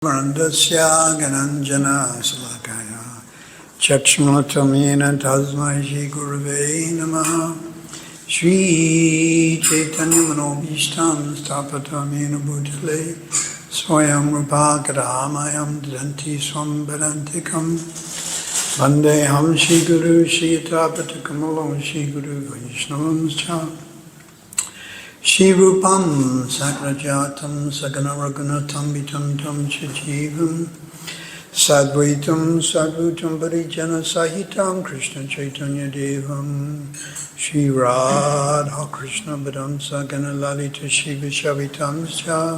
Vrandasya Gananjana Salakaya Chakshmatamena Tasmai Shri Gurave Namaha Shri Chaitanya Manobhishtam Stapatamena Bhutale Swayam Rupa Kadamayam Danti Swam Vedantikam Vandeham Shri Guru Shri Tapatakamalom Shri Guru Vaishnavam Cha Shri Rupam Sakrajatam Sagana Raghunatam Vitam Tam Chajivam Sadvaitam Sadvutam Parijana Sahitam Krishna Chaitanya Devam Shri Radha Krishna Badam Sagana Lalita Shri Vishavitam Cha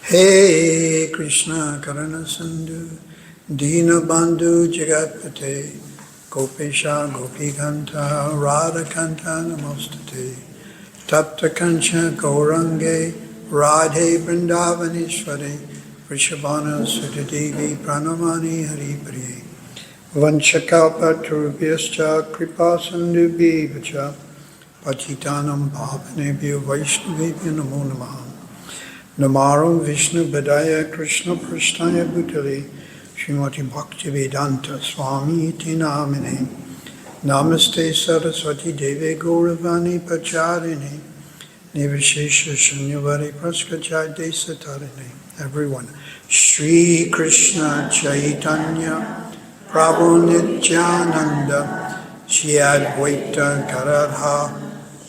Hey Krishna Karana Sindhu Dina Bandhu Jagatpate Gopesha Gopikanta Radhakanta Namostate Tapta Kancha Gaurange Radhe Vrindavaneshwari Vrishabhana Sutadevi Pranamani Haripriye Vanchakalpa Turubhyascha Kripa Sindhubhye Vacha Pachitanam Pavanebhyo Vaishnavebhyo Namo Namaha Namaram Vishnu Badaya Krishna Prasthaya Bhutale Srimati Bhaktivedanta Swami iti namine Namaste Saraswati Deve Gauravani Pacharini Nivishesha Shanyavari Praskajai Desatarine. Everyone. Shri Krishna Chaitanya Prabhu Nityananda Shri Advaita Garadha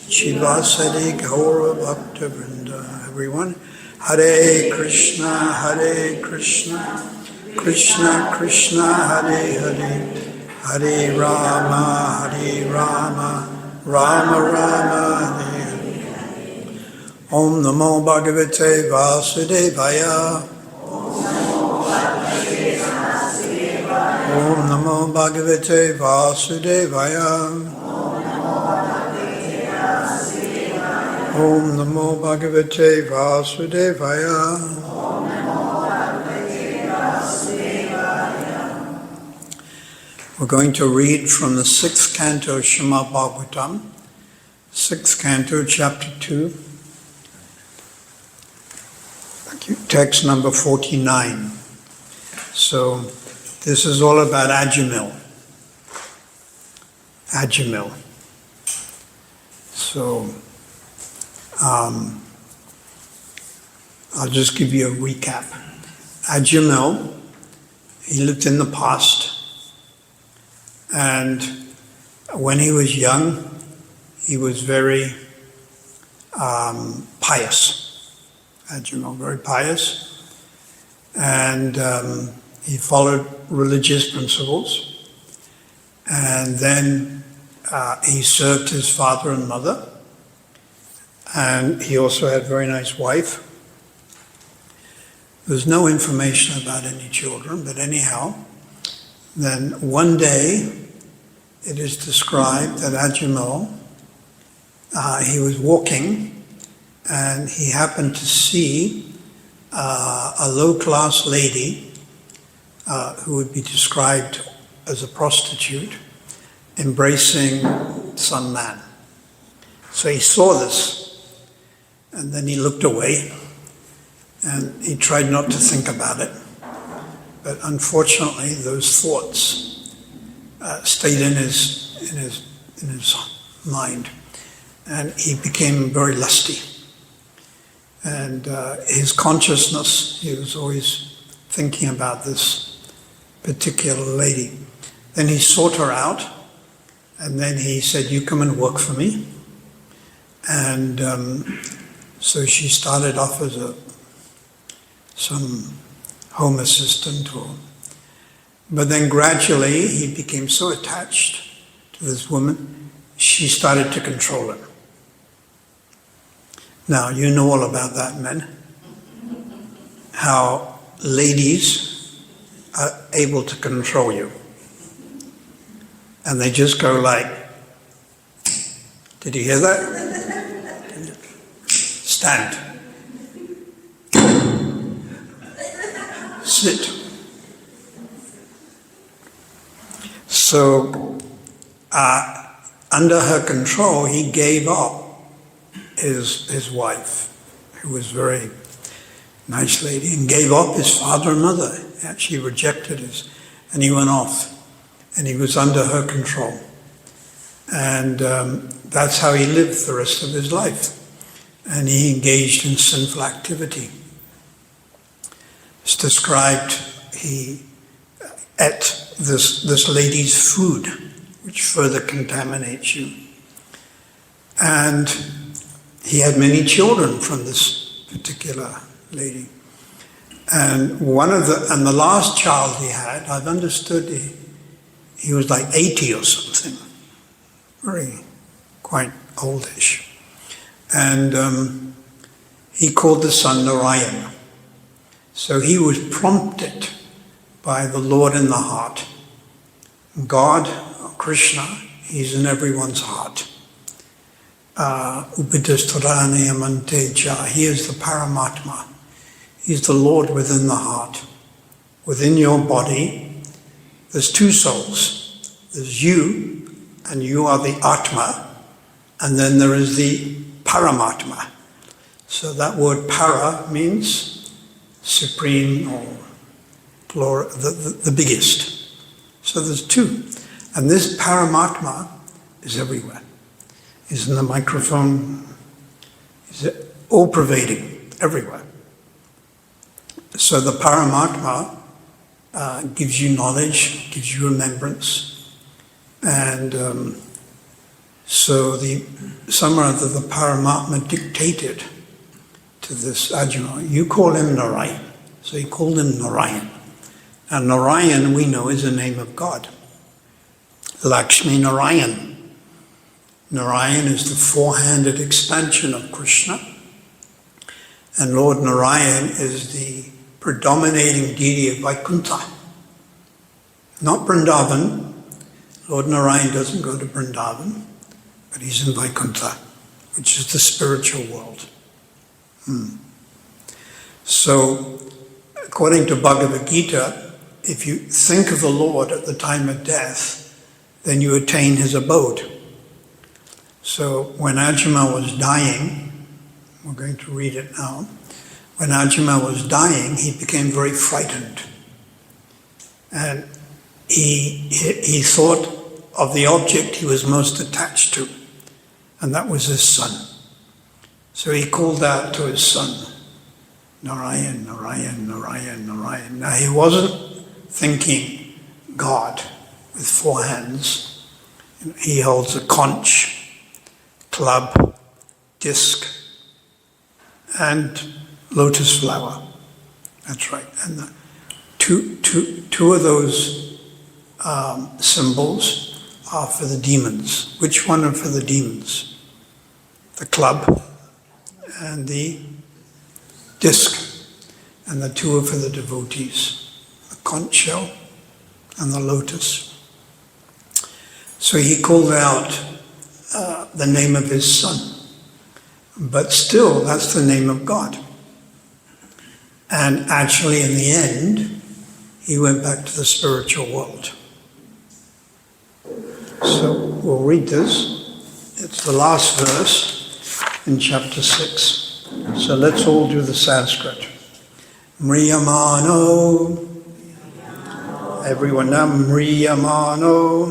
Shivasadi Gaura Bhakta Vrinda. Everyone. Hare Krishna Hare Krishna Krishna Krishna Hare Hare Hare Rama Rama Rama Hare Hare Om Namo Bhagavate Vasudevaya Om Namo Bhagavate Vasudevaya Om Namo Bhagavate Vasudevaya We're going to read from the 6th canto Srimad Bhagavatam, 6th canto, chapter 2, text number 49. So this is all about Ajamil. Ajamil. So I'll just give you a recap. Ajamil, he lived in the past. And when he was young, he was very pious. Ajamil, very pious. And he followed religious principles. And then he served his father and mother. And he also had a very nice wife. There's no information about any children, but anyhow, then one day, it is described that Ajamil, he was walking and he happened to see a low-class lady who would be described as a prostitute embracing some man. So he saw this and then he looked away and he tried not to think about it. But unfortunately, those thoughts stayed in his mind, and he became very lusty. And his consciousness, he was always thinking about this particular lady. Then he sought her out, and then he said, "You come and work for me." And so she started off as some home assistant, but then gradually he became so attached to this woman, she started to control him. Now, you know all about that, men. How ladies are able to control you. And they just go like, did you hear that? Stand. Sit. So, under her control, he gave up his wife, who was very nice lady, and gave up his father and mother. He actually rejected his, and he went off, and he was under her control. And that's how he lived the rest of his life. And he engaged in sinful activity. It's described he ate this lady's food, which further contaminates you. And he had many children from this particular lady. And the last child he had, I've understood he was like 80 or something, quite oldish. And he called the son Narayan. So he was prompted by the Lord in the heart. God, Krishna, he's in everyone's heart. Upidastarane amanteja, he is the Paramatma. He's the Lord within the heart. Within your body, there's two souls. There's you, and you are the Atma, and then there is the Paramatma. So that word para means supreme or plural, the biggest. So there's two. And this Paramatma is everywhere. Is in the microphone, is all pervading, everywhere. So the Paramatma gives you knowledge, gives you remembrance, and so somewhere the Paramatma dictated to this Arjuna, you call him Narayan. So he called him Narayan. And Narayan, we know, is the name of God. Lakshmi Narayan. Narayan is the four-handed expansion of Krishna. And Lord Narayan is the predominating deity of Vaikuntha. Not Vrindavan. Lord Narayan doesn't go to Vrindavan, but he's in Vaikuntha, which is the spiritual world. So, according to Bhagavad Gita, if you think of the Lord at the time of death, then you attain his abode. So when Ajima was dying, we're going to read it now, when Ajima was dying, he became very frightened. And he thought of the object he was most attached to, and that was his son. So he called out to his son, Narayan, Narayan, Narayan, Narayan. Now he wasn't thinking God with four hands. He holds a conch, club, disc, and lotus flower. That's right. And the two of those symbols are for the demons. Which one are for the demons? The club and the disc. And the two are for the devotees. The conch shell and the lotus. So he called out the name of his son. But still, that's the name of God. And actually, in the end, he went back to the spiritual world. So we'll read this. It's the last verse in chapter 6. So let's all do the Sanskrit. Mriyamano. Everyone now. Mriyamano.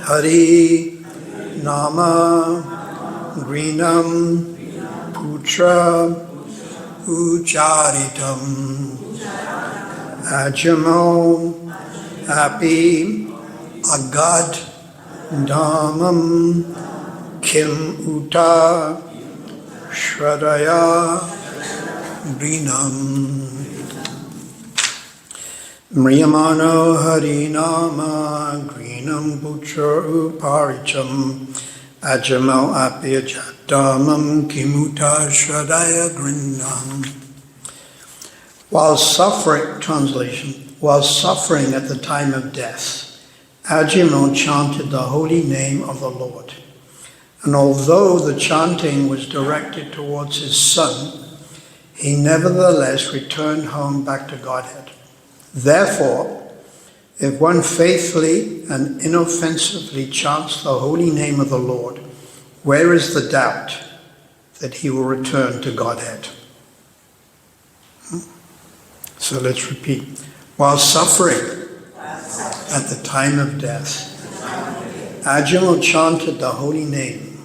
Hari Nama. Grinam Putra Ucharitam Ajamo Api Agad Dhamam Kim Uta Shradaya Grinam Mriyamano Harinama Grinam Putra Uparicham Ajamo Apya Jadamam Kimuta Shradaya Grindam. While suffering, translation, while suffering at the time of death, Ajimo chanted the holy name of the Lord. And although the chanting was directed towards his son, he nevertheless returned home back to Godhead. Therefore, if one faithfully and inoffensively chants the holy name of the Lord, where is the doubt that he will return to Godhead? So let's repeat. While suffering at the time of death, Ajamil chanted the holy name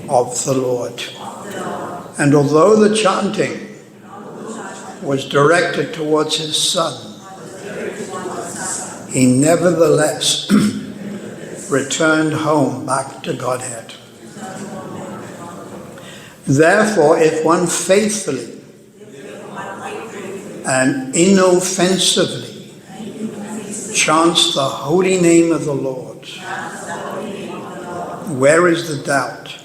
of the Lord. And although the chanting was directed towards his son, he nevertheless returned home back to Godhead. Therefore, if one faithfully and inoffensively chants the holy name of the Lord, where is the doubt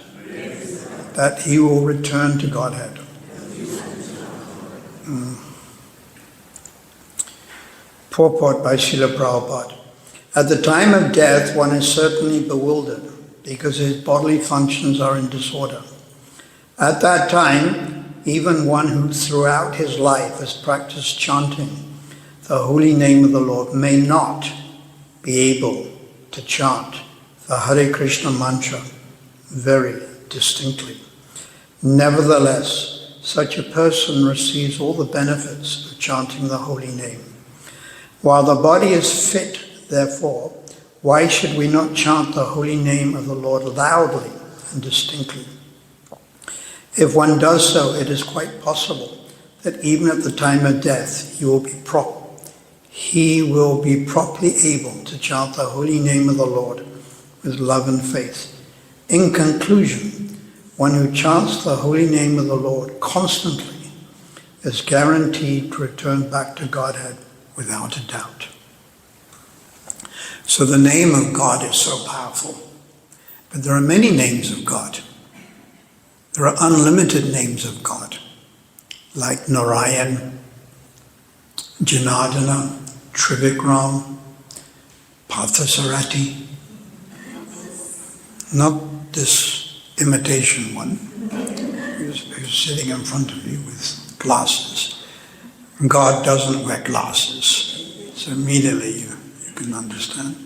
that he will return to Godhead? Purport by Srila Prabhupada. At the time of death, one is certainly bewildered because his bodily functions are in disorder. At that time, even one who throughout his life has practiced chanting the holy name of the Lord may not be able to chant the Hare Krishna mantra very distinctly. Nevertheless, such a person receives all the benefits of chanting the holy name. While the body is fit, therefore, why should we not chant the holy name of the Lord loudly and distinctly? If one does so, it is quite possible that even at the time of death, he will be properly able to chant the holy name of the Lord with love and faith. In conclusion, one who chants the holy name of the Lord constantly is guaranteed to return back to Godhead without a doubt. So the name of God is so powerful. But there are many names of God. There are unlimited names of God, like Narayan, Janardana, Trivikram, Partha Sarathi. Not this imitation one who's sitting in front of you with glasses. God doesn't wear glasses, so immediately you can understand.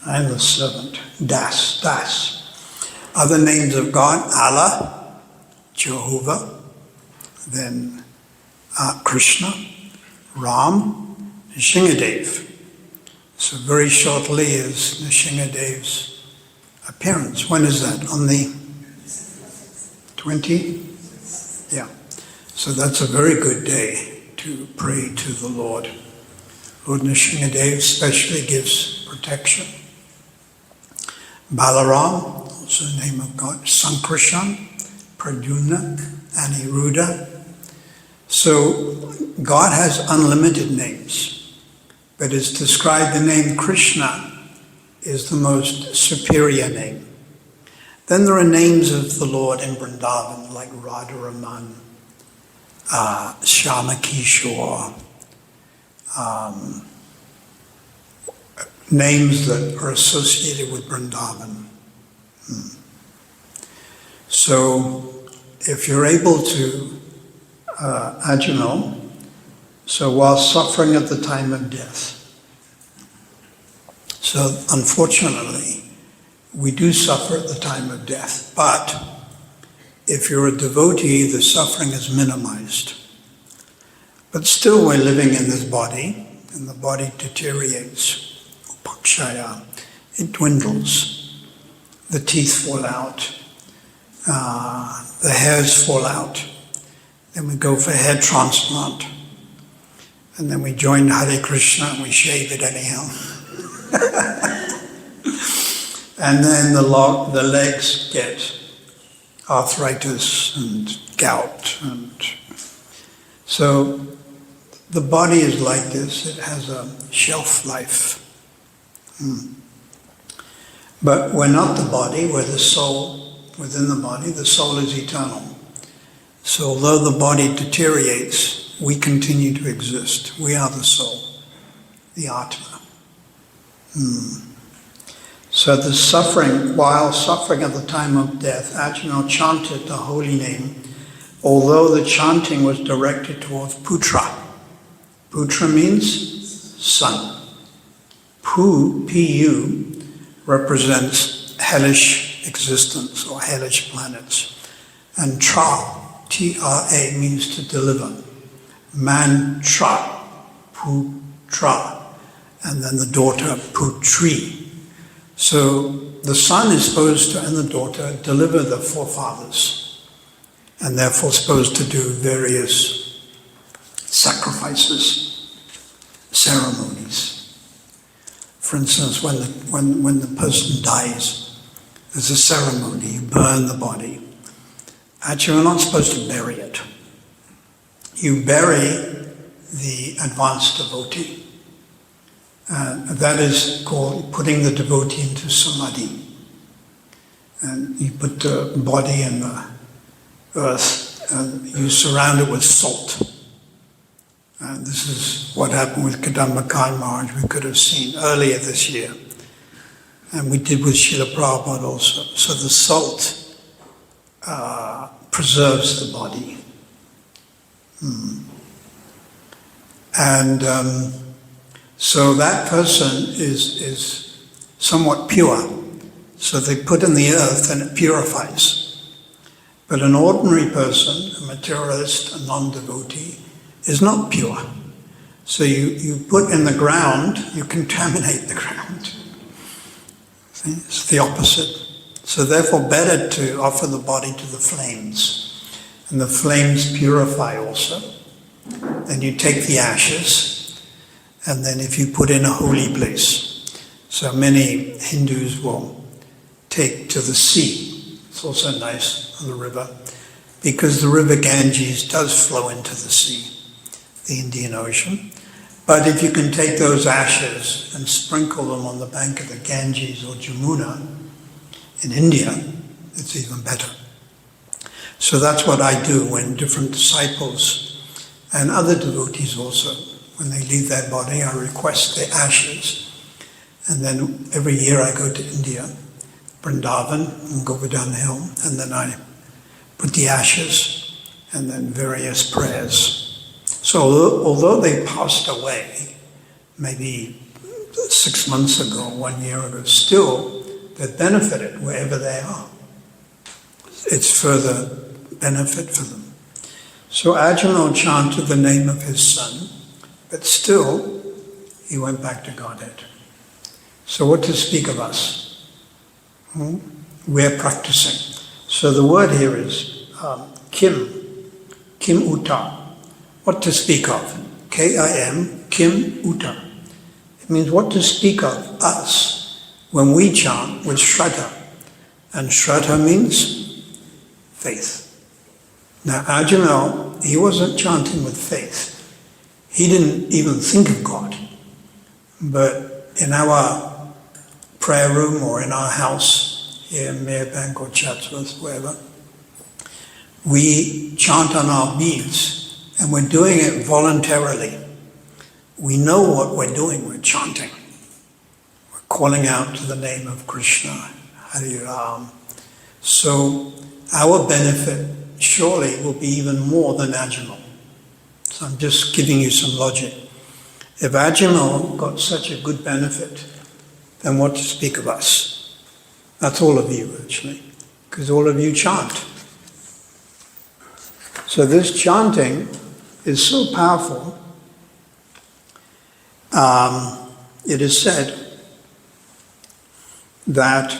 I am the servant, Das. Other names of God, Allah, Jehovah, then Krishna, Ram, Nishingadev. So very shortly is Nishingadev's appearance. When is that? On the 20th? Yeah. So that's a very good day to pray to the Lord. Lord Nishingadev especially gives protection. Balaram, also the name of God. Sankarshan, Pradyumna, Aniruddha. So God has unlimited names, but it's described the name Krishna is the most superior name. Then there are names of the Lord in Vrindavan like Radharaman, Shyama Kishore, names that are associated with Vrindavan. So if you're able to, Ajamil, so while suffering at the time of death, so unfortunately, we do suffer at the time of death, but if you're a devotee, the suffering is minimized. But still we're living in this body, and the body deteriorates. Upakshaya, it dwindles. The teeth fall out. The hairs fall out. Then we go for hair transplant. And then we join Hare Krishna and we shave it anyhow. And then the legs get arthritis and gout. And so the body is like this. It has a shelf life. But we're not the body, we're the soul within the body. The soul is eternal. So although the body deteriorates, we continue to exist. We are the soul, the Atma. So the suffering, while suffering at the time of death, Ajamil chanted the holy name, although the chanting was directed towards Putra. Putra means son. Pu, represents hellish existence or hellish planets. And Tra Tra means to deliver. Mantra, putra, and then the daughter, putri. So the son is supposed to, and the daughter, deliver the forefathers, and therefore supposed to do various sacrifices, ceremonies. For instance, when the person dies, there's a ceremony, you burn the body. Actually, you're not supposed to bury it. You bury the advanced devotee. That is called putting the devotee into samadhi. And you put the body in the earth and you surround it with salt. And this is what happened with Kadambakar Maharaj, we could have seen earlier this year. And we did with Srila Prabhupada also. So the salt preserves the body. And so that person is somewhat pure. So they put in the earth and it purifies. But an ordinary person, a materialist, a non-devotee, is not pure. So you put in the ground, you contaminate the ground. See? It's the opposite. So therefore better to offer the body to the flames. And the flames purify also. Then you take the ashes, and then if you put in a holy place. So many Hindus will take to the sea. It's also nice on the river, because the river Ganges does flow into the sea, the Indian Ocean. But if you can take those ashes and sprinkle them on the bank of the Ganges or Jamuna in India, it's even better. So that's what I do when different disciples and other devotees also, when they leave their body, I request the ashes. And then every year I go to India, Vrindavan and Govardhan Hill, and then I put the ashes and then various prayers. So although they passed away, maybe 6 months ago, 1 year ago, still they've benefited wherever they are. It's further benefit for them. So Ajamil chanted the name of his son, but still he went back to Godhead. So what to speak of us? We're practicing. So the word here is Kim Uta. What to speak of? K-I-M, Kim Uta. It means what to speak of us when we chant with Shraddha. And Shraddha means faith. Now Ajamil, he wasn't chanting with faith. He didn't even think of God. But in our prayer room or in our house, here in Merebank or Chatsworth, wherever, we chant on our beads, and we're doing it voluntarily. We know what we're doing, we're chanting. We're calling out to the name of Krishna, Hare Ram. So our benefit surely will be even more than Ajamil. So I'm just giving you some logic. If Ajamil got such a good benefit, then what to speak of us? That's all of you, actually, because all of you chant. So this chanting is so powerful. It is said that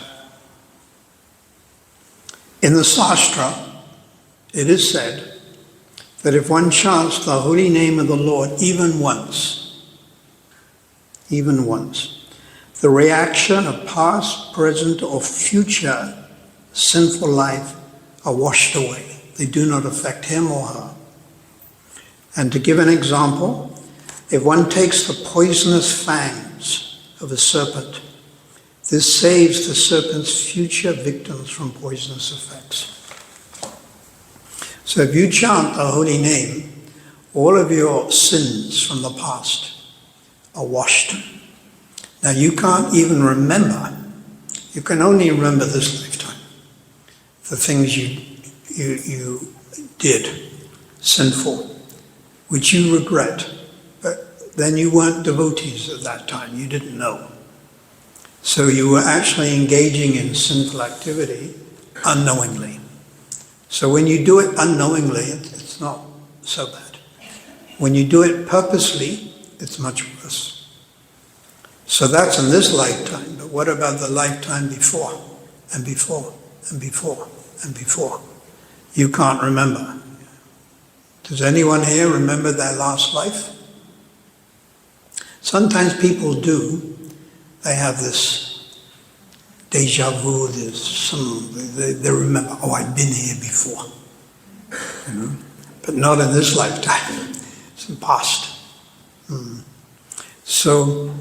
in the Shastra, it is said that if one chants the holy name of the Lord even once, the reaction of past, present, or future sinful life are washed away. They do not affect him or her. And to give an example, if one takes the poisonous fangs of a serpent, this saves the serpent's future victims from poisonous effects. So if you chant the holy name, all of your sins from the past are washed. Now you can't even remember, you can only remember this lifetime, the things you did, sinful, which you regret, but then you weren't devotees at that time, you didn't know. So you were actually engaging in sinful activity unknowingly. So when you do it unknowingly, it's not so bad. When you do it purposely, it's much worse. So that's in this lifetime, but what about the lifetime before, and before, and before, and before? You can't remember. Does anyone here remember their last life? Sometimes people do. They have this deja vu, they remember, oh, I've been here before. You know? But not in this lifetime. It's in the past. So,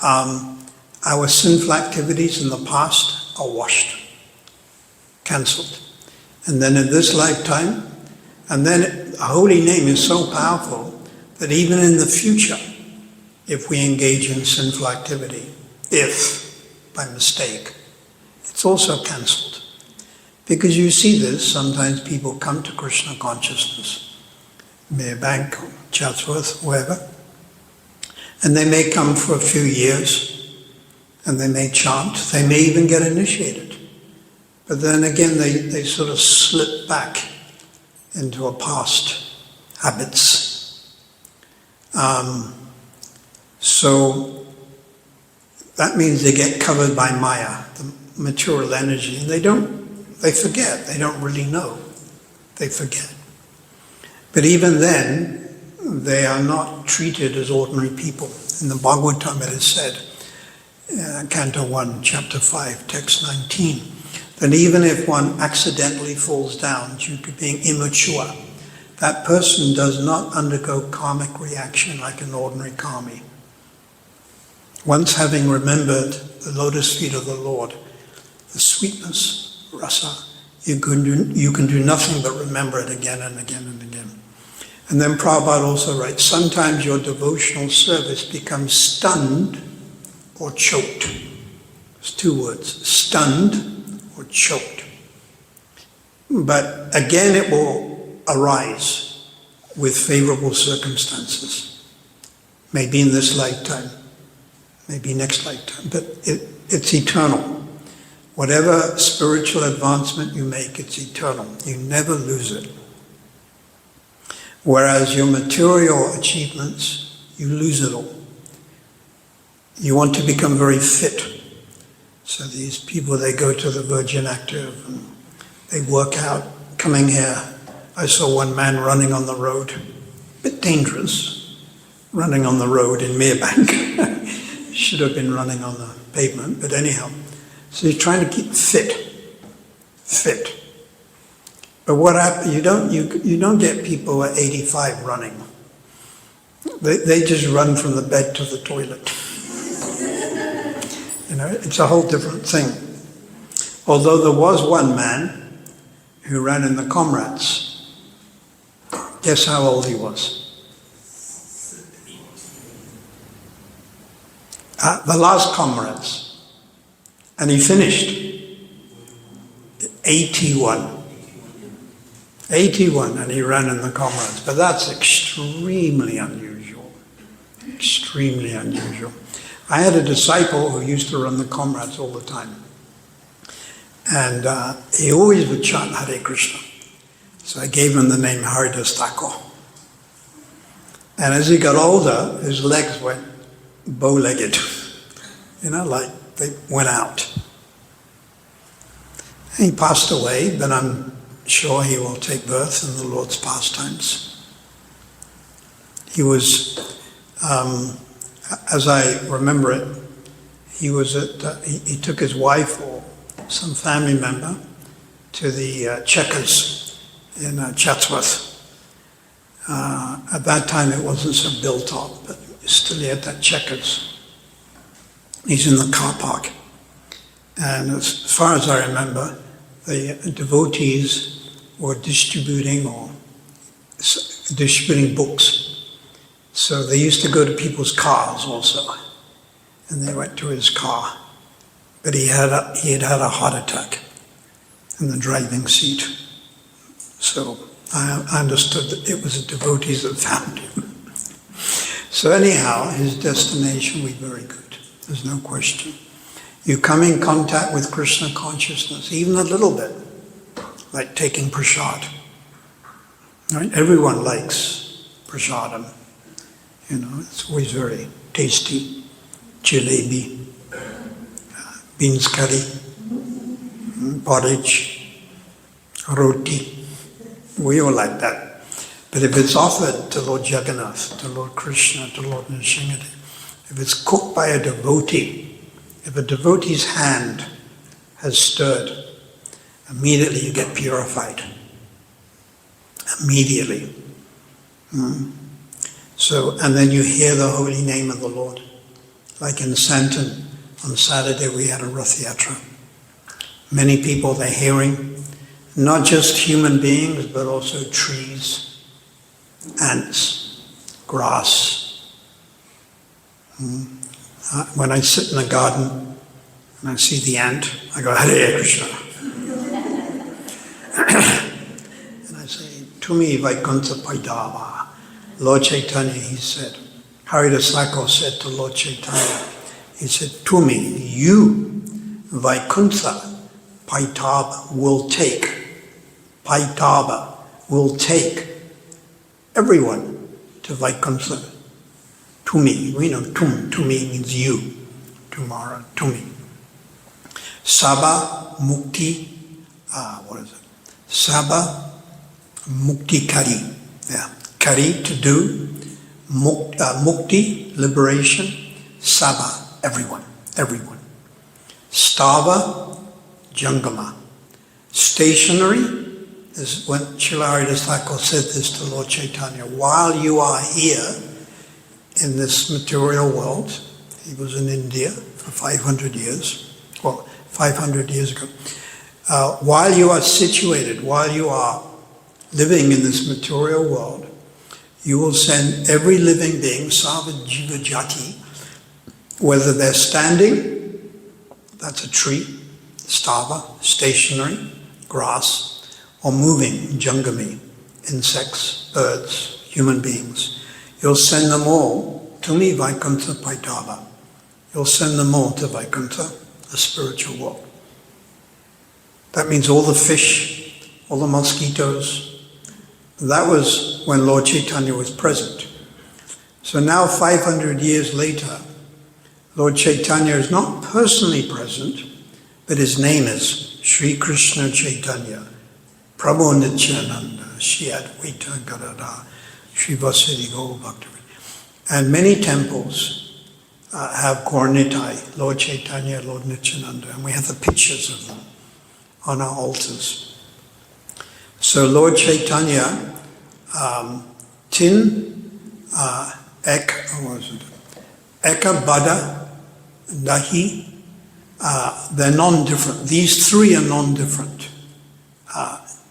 our sinful activities in the past are washed, cancelled. And then in this lifetime, and then a holy name is so powerful that even in the future, if we engage in sinful activity, if by mistake, it's also cancelled. Because you see this, sometimes people come to Krishna consciousness, Merebank, Chatsworth, wherever, and they may come for a few years, and they may chant, they may even get initiated. But then again, they sort of slip back into a past habits. So that means they get covered by Maya, the material energy, and they forget, they don't really know, they forget. But even then, they are not treated as ordinary people. In the Bhagavatam it is said, Canto 1, Chapter 5, Text 19, that even if one accidentally falls down due to being immature, that person does not undergo karmic reaction like an ordinary karmi. Once having remembered the lotus feet of the Lord, the sweetness, rasa, you can do nothing but remember it again and again and again. And then Prabhupada also writes, sometimes your devotional service becomes stunned or choked. It's two words, stunned or choked. But again it will arise with favorable circumstances. Maybe in this lifetime, maybe next lifetime, but it's eternal. Whatever spiritual advancement you make, it's eternal. You never lose it. Whereas your material achievements, you lose it all. You want to become very fit. So these people, they go to the Virgin Active and they work out, coming here. I saw one man running on the road, a bit dangerous, running on the road in Merebank. Should have been running on the pavement, but anyhow. So he's trying to keep fit. But what happens, you don't get people at 85 running. They just run from the bed to the toilet. You know, it's a whole different thing. Although there was one man who ran in the comrades. Guess how old he was? The last comrades. And he finished. 81. 81, and he ran in the comrades. But that's extremely unusual. Extremely unusual. I had a disciple who used to run the comrades all the time. And he always would chant Hare Krishna. So I gave him the name Hatta Das. And as he got older, his legs went bow-legged. You know, like they went out. And he passed away, but I'm sure he will take birth in the Lord's pastimes. He was, as I remember it, he was he took his wife or some family member to the Checkers in Chatsworth. At that time it wasn't so built up, but still he had that Checkers. He's in the car park. And as far as I remember, the devotees were distributing books. So they used to go to people's cars also. And they went to his car. But he had had a heart attack in the driving seat. So I understood that it was the devotees that found him. So anyhow, his destination will be very good. There's no question. You come in contact with Krishna consciousness, even a little bit, like taking prasad. Right? Everyone likes prasadam. It's always very tasty. Jalebi, beans curry, porridge, roti. We all like that. But if it's offered to Lord Jagannath, to Lord Krishna, to Lord Nrsimhadev, if it's cooked by a devotee, if a devotee's hand has stirred, immediately you get purified. Immediately. So, and then you hear the holy name of the Lord. Like in Santon, on Saturday we had a Rath Yatra. Many people, they're hearing, not just human beings, but also trees, ants, grass. When I sit in the garden and I see the ant, I go, Hare Krishna. And I say, Tumi Vaikuntha Paidava. Lord Chaitanya, he said, Hatta Thakur said to Lord Chaitanya, he said, Tumi, you, Vaikuntha, Paitava will take. Paitava will take everyone to Vaikuntha. Tumi, we know Tumi means you, tomorrow, Tumi. Sabha Mukti, Sabha Mukti Kari. Yeah. Kari, to do. Mukti, liberation. Sabha, everyone. Stava, Jangama. Stationary, this is when Srila Hatta Thakur said this to Lord Chaitanya, while you are here in this material world, he was in India for 500 years, 500 years ago, while you are situated, while you are living in this material world, you will send every living being, Sarva Jiva Jati, whether they're standing, that's a tree, stava, stationary, grass, or moving, jangami, insects, birds, human beings. You'll send them all to me, Vaikuntha Paitava. You'll send them all to Vaikuntha, the spiritual world. That means all the fish, all the mosquitoes. That was when Lord Chaitanya was present. So now 500 years later, Lord Chaitanya is not personally present, but his name is Sri Krishna Chaitanya, Prabhu Nityananda, Shri Advaita Gadadhar, Sri Vasudeva Gaura Bhaktivinoda. And many temples have Gauranitai, Lord Chaitanya, Lord Nityananda, and we have the pictures of them on our altars. So Lord Chaitanya, Eka Bada, Dahi, they're non-different. These three are non-different.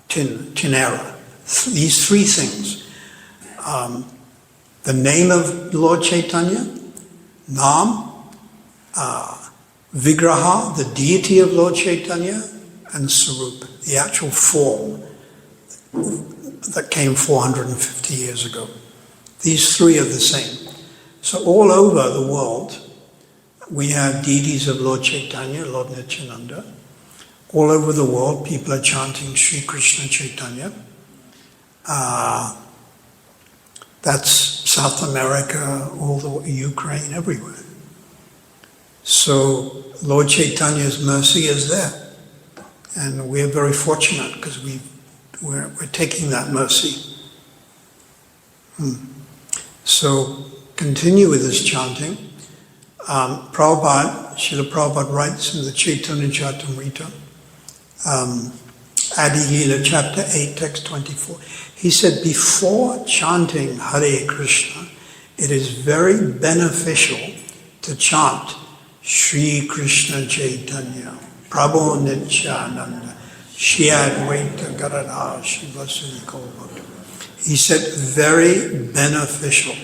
Tinera. These three things. The name of Lord Chaitanya, Nam, Vigraha, the deity of Lord Chaitanya, and Sarup, the actual form that came 450 years ago. These three are the same. So all over the world, we have deities of Lord Chaitanya, Lord Nityananda. All over the world, people are chanting Sri Krishna Chaitanya. That's South America, all the Ukraine, everywhere. So Lord Chaitanya's mercy is there. And we're very fortunate because we're taking that mercy. So continue with this chanting. Prabhupada, Srila Prabhupada writes in the Chaitanya Charitamrita, Adi Lila chapter 8, text 24. He said, before chanting Hare Krishna, it is very beneficial to chant Sri Krishna Chaitanya, Prabhu Nityananda, Shri Advaita Gadadhar, Shri Vasudeva Gaura Bhaktivinoda. He said, very beneficial.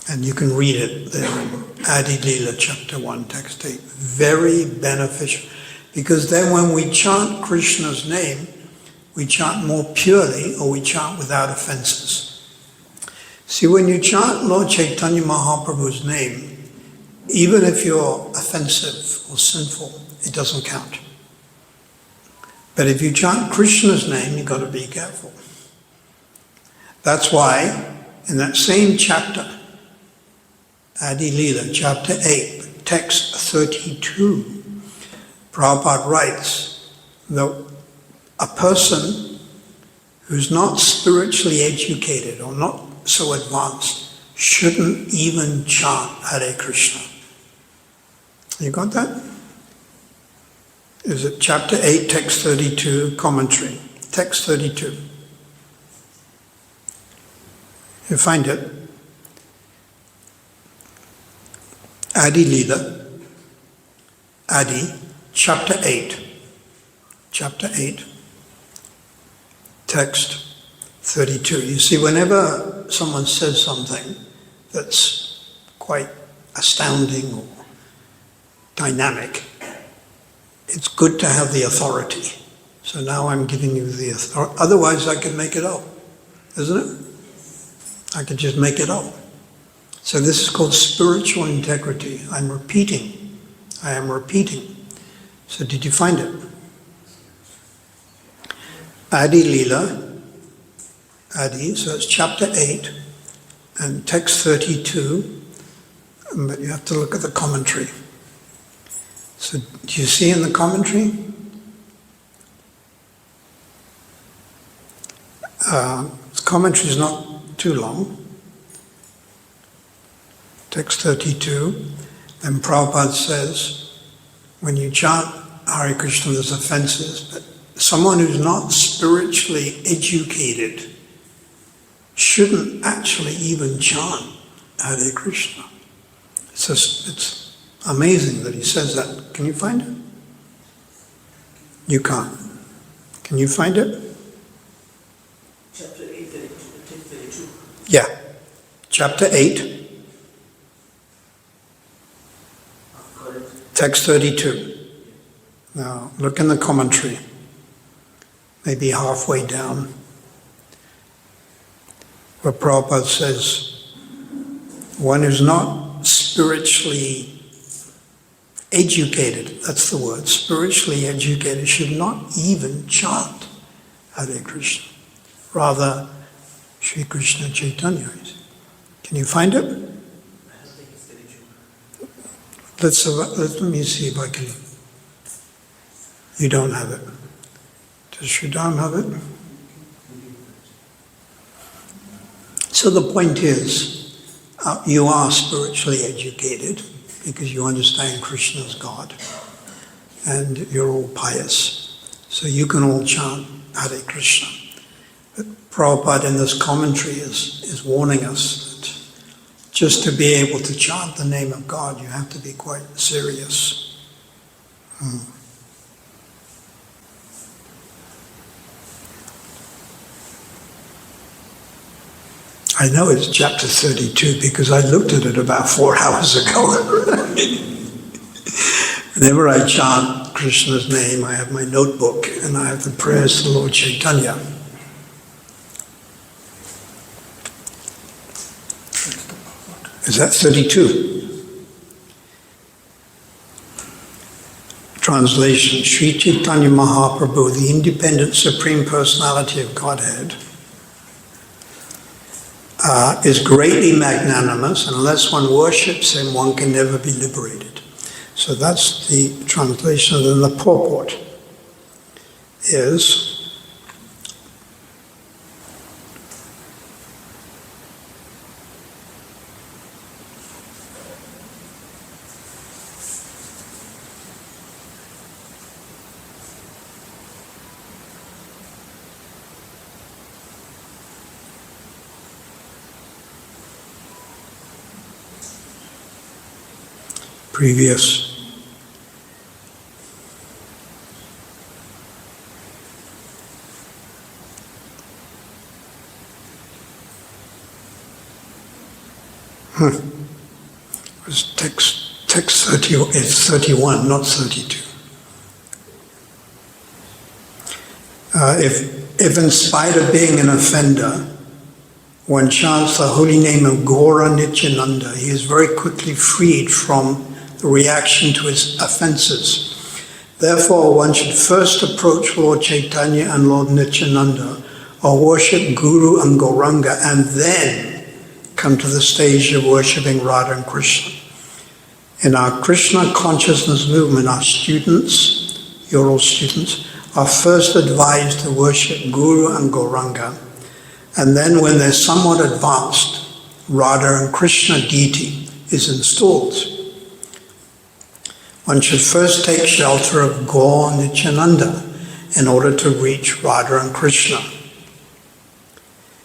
And you can read it there in Adi Lila chapter 1, text 8. Very beneficial. Because then when we chant Krishna's name, we chant more purely or we chant without offenses. See, when you chant Lord Chaitanya Mahaprabhu's name, even if you're offensive or sinful, it doesn't count. But if you chant Krishna's name, you've got to be careful. That's why in that same chapter, Adi Leela, chapter 8, text 32, Prabhupada writes that a person who's not spiritually educated or not so advanced shouldn't even chant Hare Krishna. You got that? Is it chapter 8, text 32, commentary, text 32. You find it. Adi Leela, Adi, chapter 8, text 32. You see, whenever someone says something that's quite astounding or dynamic, it's good to have the authority. So now I'm giving you the authority. Otherwise I could make it up, isn't it? I could just make it up. So this is called spiritual integrity. I am repeating. So did you find it? Adi Leela, Adi, so it's chapter 8 and text 32, but you have to look at the commentary. So do you see in the commentary? The commentary is not too long. Text 32, then Prabhupada says, when you chant Hare Krishna, there's offenses, but someone who's not spiritually educated shouldn't actually even chant Hare Krishna. It's amazing that he says that. Can you find it? You can't. Can you find it? Chapter 8, 32. Yeah. Chapter 8. Text 32. Now, look in the commentary, maybe halfway down, where Prabhupada says, one who's not spiritually educated, that's the word, spiritually educated, should not even chant Hare Krishna. Rather, Sri Krishna Chaitanya. Can you find it? Let me see if I can. You don't have it. Does Sridham have it? So the point is, you are spiritually educated because you understand Krishna's God and you're all pious. So you can all chant Hare Krishna. But Prabhupada in this commentary is warning us that just to be able to chant the name of God, you have to be quite serious. I know it's chapter 32 because I looked at it about 4 hours ago. Whenever I chant Krishna's name, I have my notebook and I have the prayers to Lord Chaitanya. Is that 32? Translation, Sri Chaitanya Mahaprabhu, the independent Supreme Personality of Godhead, is greatly magnanimous. Unless one worships him, one can never be liberated. So that's the translation. Then the purport is, previous. It was text 30, it's 31, not 32. If in spite of being an offender, one chants the holy name of Gaura Nityananda, he is very quickly freed from the reaction to his offenses. Therefore, one should first approach Lord Chaitanya and Lord Nityananda, or worship Guru and Gauranga, and then come to the stage of worshipping Radha and Krishna. In our Krishna consciousness movement, our students, you're all students, are first advised to worship Guru and Gauranga, and then when they're somewhat advanced, Radha and Krishna deity is installed. One should first take shelter of Gaur Nityananda in order to reach Radha and Krishna.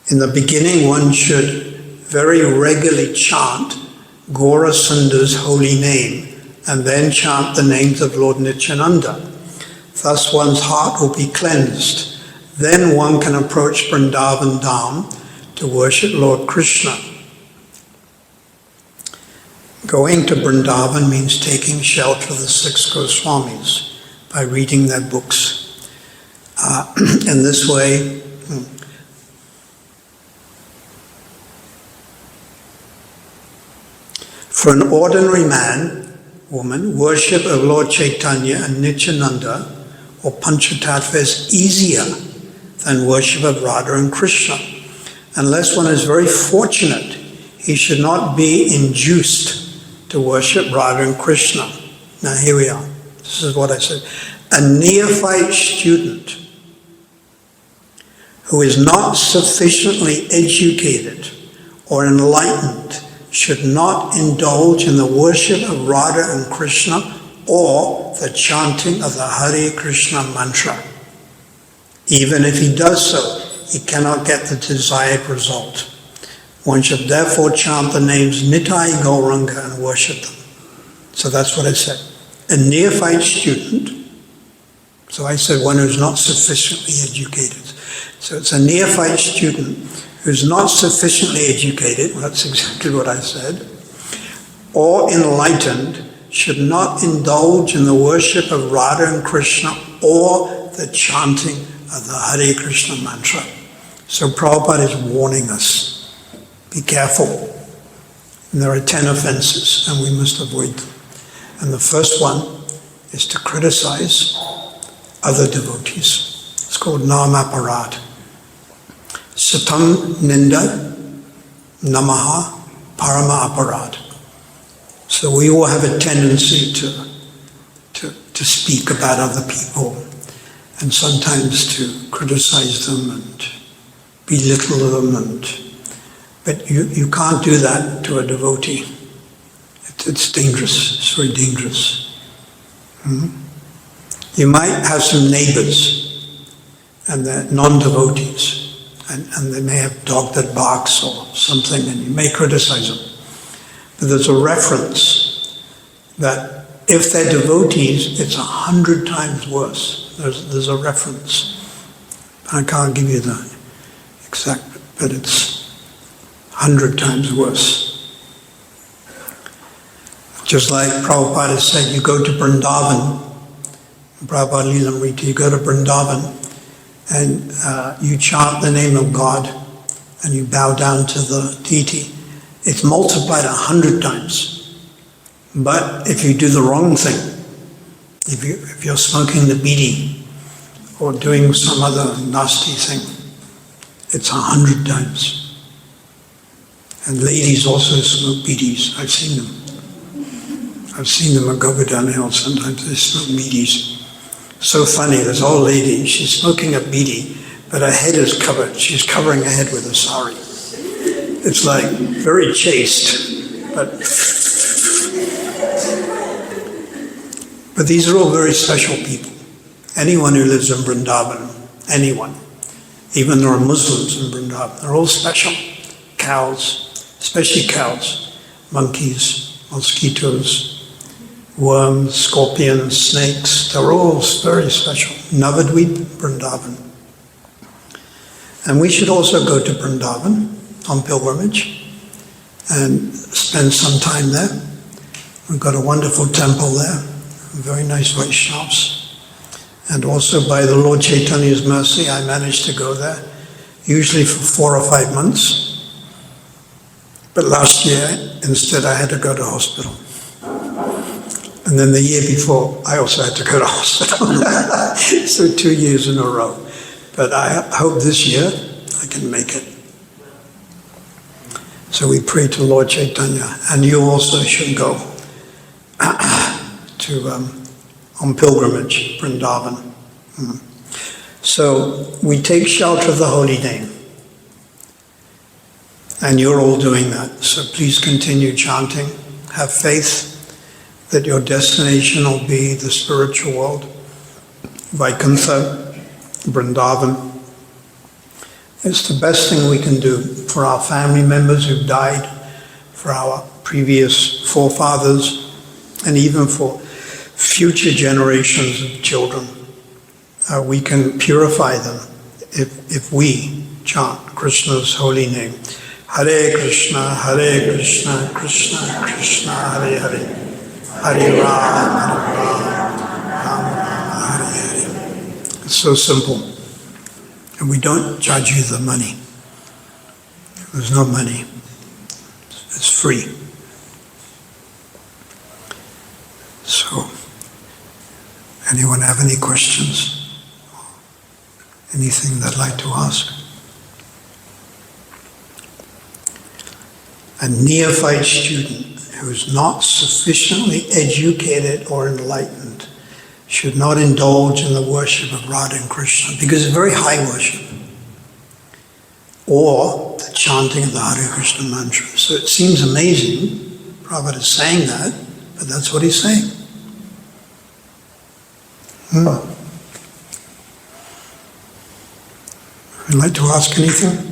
In the beginning, one should very regularly chant Gaura Sundar's holy name and then chant the names of Lord Nityananda. Thus one's heart will be cleansed. Then one can approach Vrindavan Dham to worship Lord Krishna. Going to Vrindavan means taking shelter of the 6 Goswamis by reading their books. In this way, for an ordinary man, woman, worship of Lord Chaitanya and Nityananda or Panchatattva is easier than worship of Radha and Krishna. Unless one is very fortunate, he should not be induced to worship Radha and Krishna. Now here we are. This is what I said. A neophyte student who is not sufficiently educated or enlightened should not indulge in the worship of Radha and Krishna or the chanting of the Hare Krishna mantra. Even if he does so, he cannot get the desired result. One should therefore chant the names Nitai Gauranga and worship them. So that's what I said. A neophyte student, so I said one who's not sufficiently educated. So it's a neophyte student who's not sufficiently educated, well, that's exactly what I said, or enlightened, should not indulge in the worship of Radha and Krishna or the chanting of the Hare Krishna mantra. So Prabhupada is warning us, be careful. And there are 10 offenses and we must avoid them. And the first one is to criticize other devotees. It's called Namaparad. Satam Ninda Namaha Parama Aparad. So we all have a tendency to speak about other people and sometimes to criticize them and belittle them, but you can't do that to a devotee. It's dangerous, it's very dangerous. You might have some neighbors and they're non-devotees. And they may have a dog that barks or something, and you may criticize them. But there's a reference that if they're devotees, it's 100 times worse. There's a reference. I can't give you the exact, but it's 100 times worse. Just like Prabhupada said, you go to Vrindavan, Prabhupada Lilamrita, you go to Vrindavan, and you chant the name of God and you bow down to the deity, it's multiplied 100 times. But if you do the wrong thing, if you're smoking the bidi or doing some other nasty thing, it's 100 times. And ladies also smoke bidis. I've seen them. I've seen them at Govardhan Hill. Sometimes they smoke bidis. So funny, this old lady, she's smoking a bidi, but her head is covered. She's covering her head with a sari. It's like very chaste, but these are all very special people. Anyone who lives in Vrindavan, anyone, even there are Muslims in Vrindavan, they're all special. Cows, especially cows, monkeys, mosquitoes, worms, scorpions, snakes, they're all very special. Navadvip, Vrindavan. And we should also go to Vrindavan on pilgrimage and spend some time there. We've got a wonderful temple there, very nice Vaishnavas. And also by the Lord Chaitanya's mercy, I managed to go there, usually for 4 or 5 months. But last year, instead, I had to go to hospital. And then the year before, I also had to go to hospital. So 2 years in a row. But I hope this year I can make it. So we pray to Lord Chaitanya. And you also should go on pilgrimage, Vrindavan. So we take shelter of the holy name. And you're all doing that. So please continue chanting. Have faith that your destination will be the spiritual world, Vaikuntha, Vrindavan. It's the best thing we can do for our family members who've died, for our previous forefathers, and even for future generations of children. We can purify them if we chant Krishna's holy name. Hare Krishna, Krishna Krishna, Hare Hare. Hare Rama, Rama Rama, Hare Hare. It's so simple. And we don't charge you the money. There's no money. It's free. So, anyone have any questions? Anything they'd like to ask? A neophyte student who is not sufficiently educated or enlightened should not indulge in the worship of Radha and Krishna, because it's very high worship, or the chanting of the Hare Krishna mantra. So it seems amazing, Prabhupada is saying that, but that's what he's saying. Would you like to ask anything?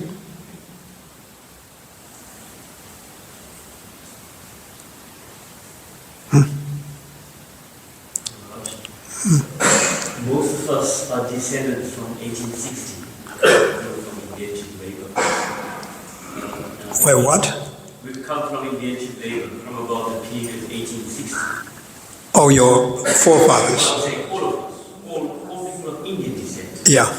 Most of us are descended from 1860, from India to Merebank. Where what? We've come from India to Merebank from about the period 1860. Oh, your forefathers. I'm saying all of us, all people of Indian descent. Yeah,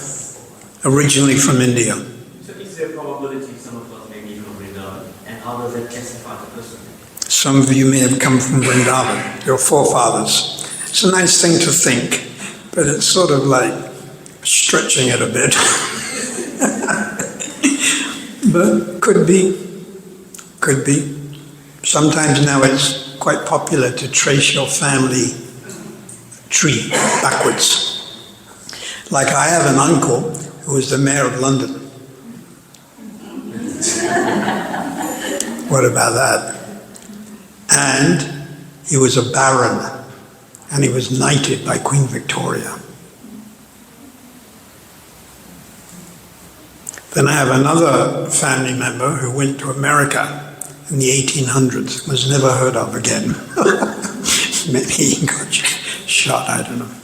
originally from India. So is there a probability some of us may be from Vrindavan, and how does that classify the person? Some of you may have come from Vrindavan, your forefathers. It's a nice thing to think, but it's sort of like stretching it a bit. But could be. Sometimes now it's quite popular to trace your family tree backwards. Like I have an uncle who was the mayor of London. What about that? And he was a baron. And he was knighted by Queen Victoria. Then I have another family member who went to America in the 1800s, was never heard of again. Maybe he got shot, I don't know.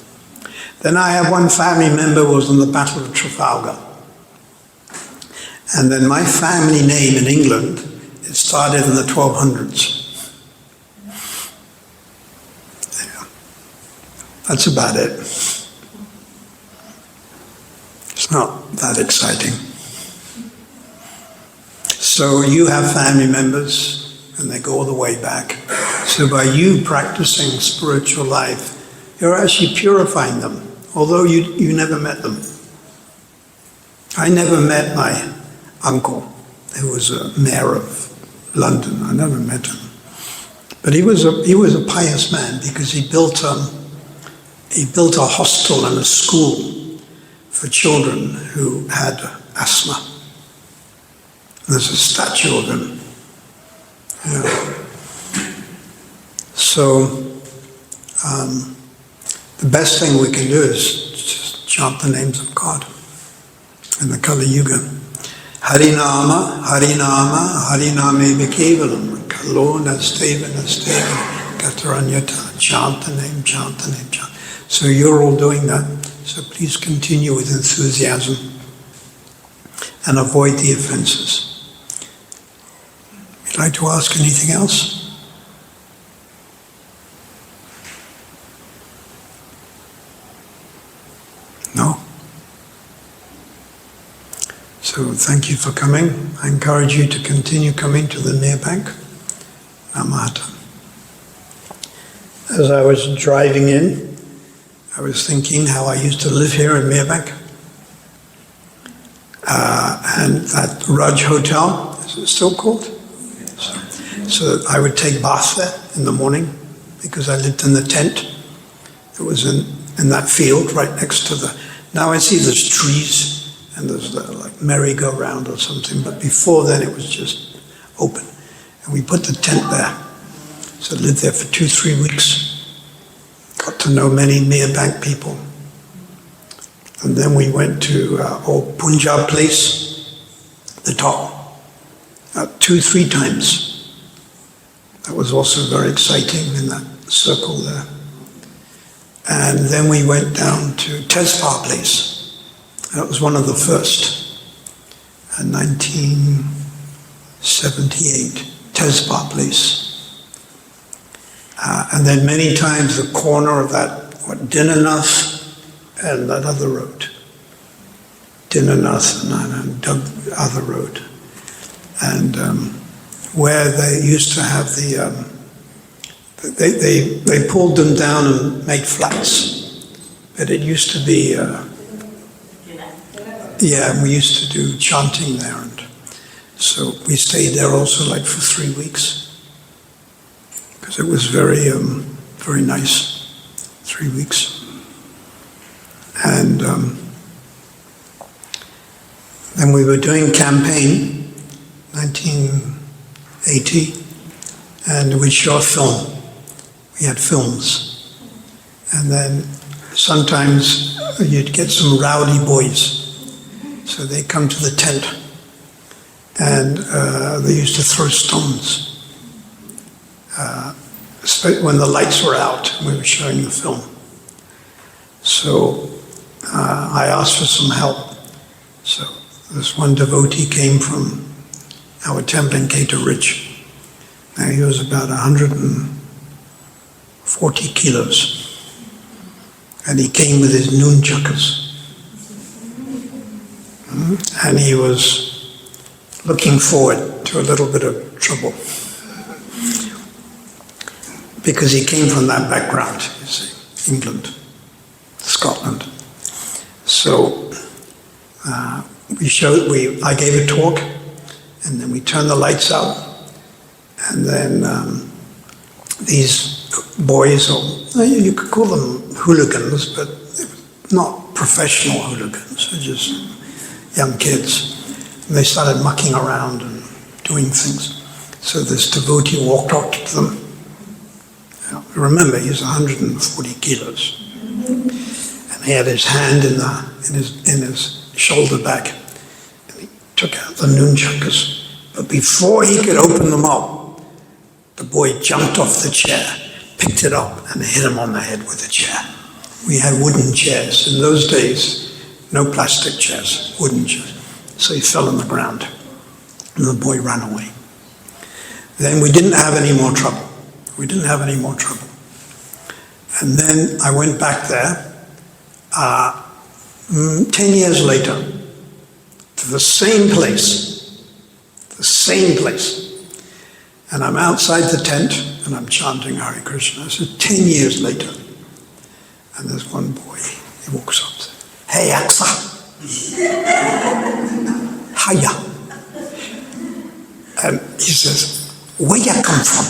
Then I have one family member who was on the Battle of Trafalgar. And then my family name in England, it started in the 1200s. That's about it. It's not that exciting. So you have family members, and they go all the way back. So by you practicing spiritual life, you're actually purifying them, although you never met them. I never met my uncle, who was a mayor of London. I never met him. But he was a pious man, because he built a hostel and a school for children who had asthma. There's a statue of him. Yeah. So, the best thing we can do is just chant the names of God in the Kali Yuga. Harinama, Harinama, Hariname Kevalam, Kalo Nasteva Nasteva, Kataranyata. Chant the name, chant the name, chant. So you're all doing that. So please continue with enthusiasm and avoid the offenses. Would you like to ask anything else? No? So thank you for coming. I encourage you to continue coming to the Merebank. Hatta. as I was driving in, I was thinking how I used to live here in Merebank. And that Raj Hotel, is it still called? So I would take bath there in the morning because I lived in the tent that was in that field right next to the... Now I see there's trees and there's like merry-go-round or something, but before then it was just open. And we put the tent there. So I lived there for 2-3 weeks. Got to know many Merebank people. And then we went to old Punjab place, the top, 2-3 times. That was also very exciting in that circle there. And then we went down to Tezpar place. That was one of the first, 1978, Tezpar place. And then many times the corner of that, Dinanath and that other road. Dinanath and other road. And where they used to have they pulled them down and made flats. But it used to be, we used to do chanting there. And so we stayed there also like for 3 weeks. Because it was very, very nice, 3 weeks. And then we were doing campaign, 1980, and we shot film. We had films. And then sometimes you'd get some rowdy boys. So they come to the tent and they used to throw stones. When the lights were out, we were showing the film. So I asked for some help. So this one devotee came from our temple in Cater Ridge. Now he was about 140 kilos. And he came with his nunchakas. And he was looking forward to a little bit of trouble. Because he came from that background, you see, England, Scotland. So I gave a talk, and then we turned the lights out, and then these boys, or you could call them hooligans, but not professional hooligans, they're just young kids. And they started mucking around and doing things. So this devotee walked up to them. Remember, he's 140 kilos. And he had his hand in his shoulder bag. And he took out the nunchakas. But before he could open them up, the boy jumped off the chair, picked it up, and hit him on the head with the chair. We had wooden chairs. In those days, no plastic chairs, wooden chairs. So he fell on the ground. And the boy ran away. Then we didn't have any more trouble. We didn't have any more trouble. And then I went back there 10 years later to the same place. And I'm outside the tent and I'm chanting Hare Krishna. This is 10 years later. And there's one boy, he walks up and says, "Hey, Aksa." "Hiya." And he says, "Where you come from?"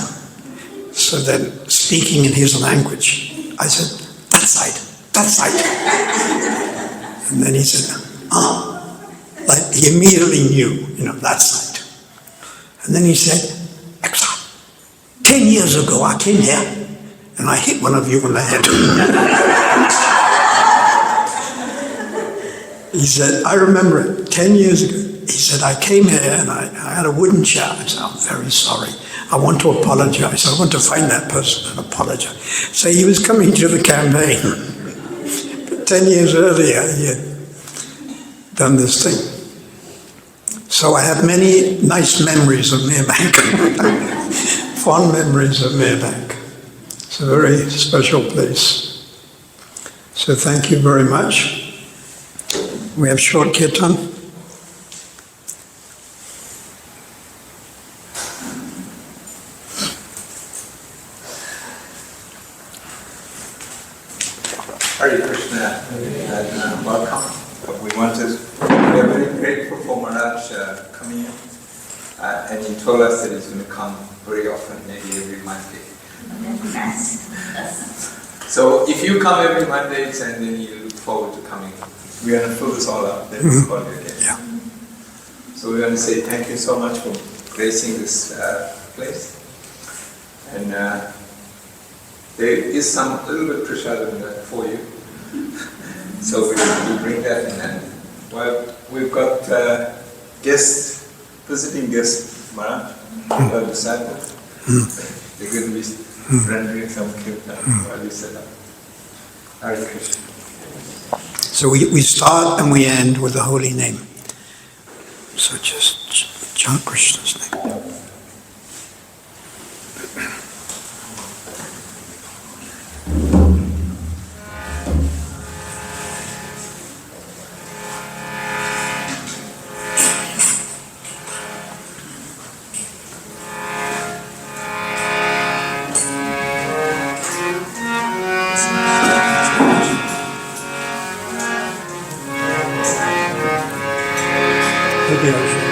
So then, speaking in his language, I said, that side. And then he said, like he immediately knew, that side. And then he said, 10 years ago I came here and I hit one of you on the head. He said, I remember it, 10 years ago. He said, I came here and I had a wooden chair. I said, I'm very sorry. I want to apologize. I want to find that person and apologize. So he was coming to the campaign. But 10 years earlier, he had done this thing. So I have many nice memories of Merebank. Fond memories of Merebank. It's a very special place. So thank you very much. We have short kirtan. Hare Krishna and welcome. We are very grateful for Maharaj coming in. And he told us that he's going to come very often, maybe every Monday. So if you come every Mondays and then you look forward to coming, we're going to fill this all up, then we'll call you again. Yeah. So we're going to say thank you so much for gracing this place. And there is some little bit prasadam for you. So we'll bring that in. And well, we've got guests, visiting guests, Maharaj, our disciples. They're going to be rendering some kirtan while we set up. Hare Krishna. So we start and we end with the holy name. So just chant Krishna's name. Maybe I should.